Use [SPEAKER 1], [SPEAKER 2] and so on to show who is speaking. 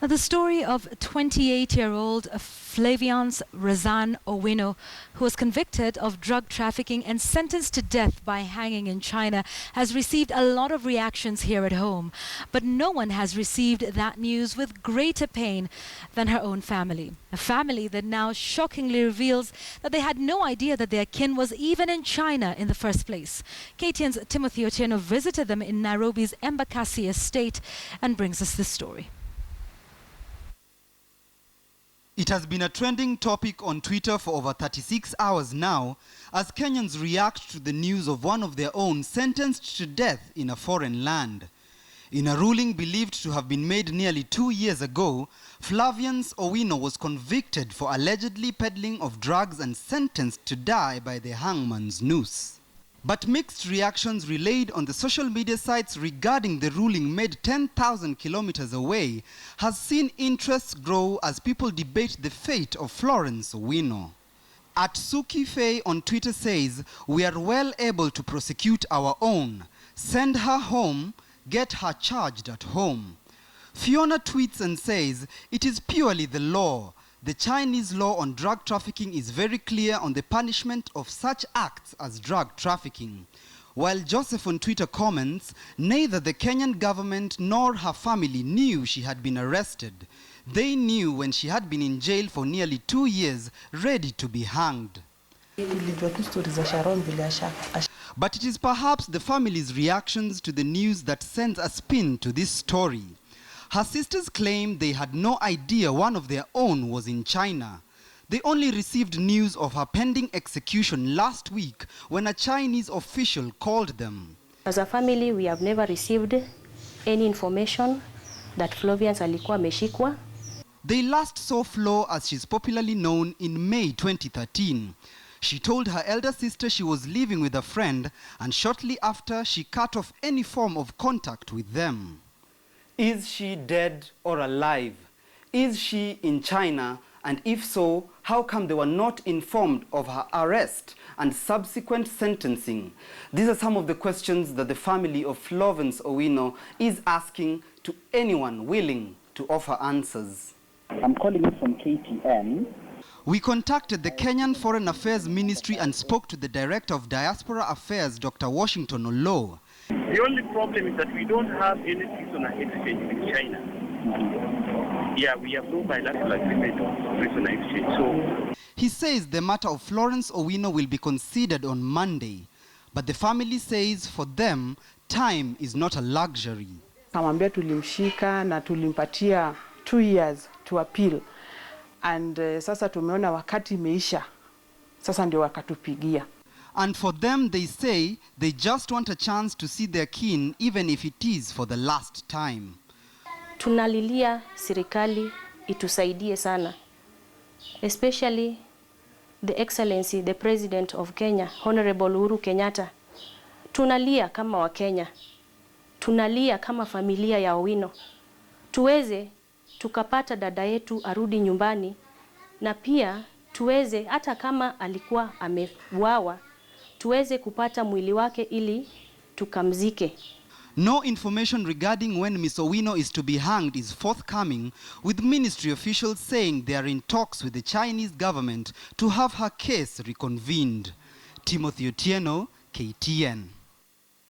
[SPEAKER 1] The story of 28-year-old Floviance Razan Owino, who was convicted of drug trafficking and sentenced to death by hanging in China, has received a lot of reactions here at home. But no one has received that news with greater pain than her own family. A family that now shockingly reveals that they had no idea that their kin was even in China in the first place. KTN'S Timothy Otieno visited them in Nairobi's Embakassi estate and brings us this story.
[SPEAKER 2] It has been a trending topic on Twitter for over 36 hours now, as Kenyans react to the news of one of their own sentenced to death in a foreign land. In a ruling believed to have been made nearly 2 years ago, Floviance Owino was convicted for allegedly peddling of drugs and sentenced to die by the hangman's noose. But mixed reactions relayed on the social media sites regarding the ruling made 10,000 kilometers away has seen interests grow as people debate the fate of Floviance Owino. At Suki Faye on Twitter says, "We are well able to prosecute our own. Send her home, get her charged at home." Fiona tweets and says, "It is purely the law. The Chinese law on drug trafficking is very clear on the punishment of such acts as drug trafficking." While Joseph on Twitter comments, "Neither the Kenyan government nor her family knew she had been arrested. They knew when she had been in jail for nearly 2 years, ready to be hanged." But it is perhaps the family's reactions to the news that sends a spin to this story. Her sisters claim they had no idea one of their own was in China. They only received news of her pending execution last week when a Chinese official called them.
[SPEAKER 3] As a family, we have never received any information that Floviance alikuwa ameshikwa.
[SPEAKER 2] They last saw Flo, as she's popularly known, in May 2013. She told her elder sister she was living with a friend, and shortly after, she cut off any form of contact with them. Is she dead or alive? Is she in China? And if so, how come they were not informed of her arrest and subsequent sentencing? These are some of the questions that the family of Floviance Owino is asking to anyone willing to offer answers.
[SPEAKER 4] I'm calling you from KTN.
[SPEAKER 2] We contacted the Kenyan Foreign Affairs Ministry and spoke to the Director of Diaspora Affairs, Dr. Washington Olo.
[SPEAKER 5] The only problem is that we don't have any prisoner exchange with China. Yeah, we have no bilateral agreement on prisoner exchange. So
[SPEAKER 2] he says the matter of Floviance Owino will be considered on Monday, but the family says for them, time is not a luxury.
[SPEAKER 6] Kamwambia tulimshika na tulimpatia 2 years to appeal. And sasa tumeona wakati imeisha. Sasa ndio wakatupigia.
[SPEAKER 2] And for them, they say they just want a chance to see their kin, even if it is for the last time.
[SPEAKER 3] Tunalilia serikali itusaidie sana. Especially the Excellency, the President of Kenya, Honorable Uhuru Kenyatta. Tunalia kama wa Kenya. Tunalia kama familia ya Owino. Tuweze tukapata dada yetu arudi nyumbani, na pia tuweze hata kama alikuwa ameuawa tuweze kupata mwili wake ili tukamzike.
[SPEAKER 2] No information regarding when Ms. Owino is to be hanged is forthcoming, with ministry officials saying they are in talks with the Chinese government to have her case reconvened. Timothy Otieno, KTN.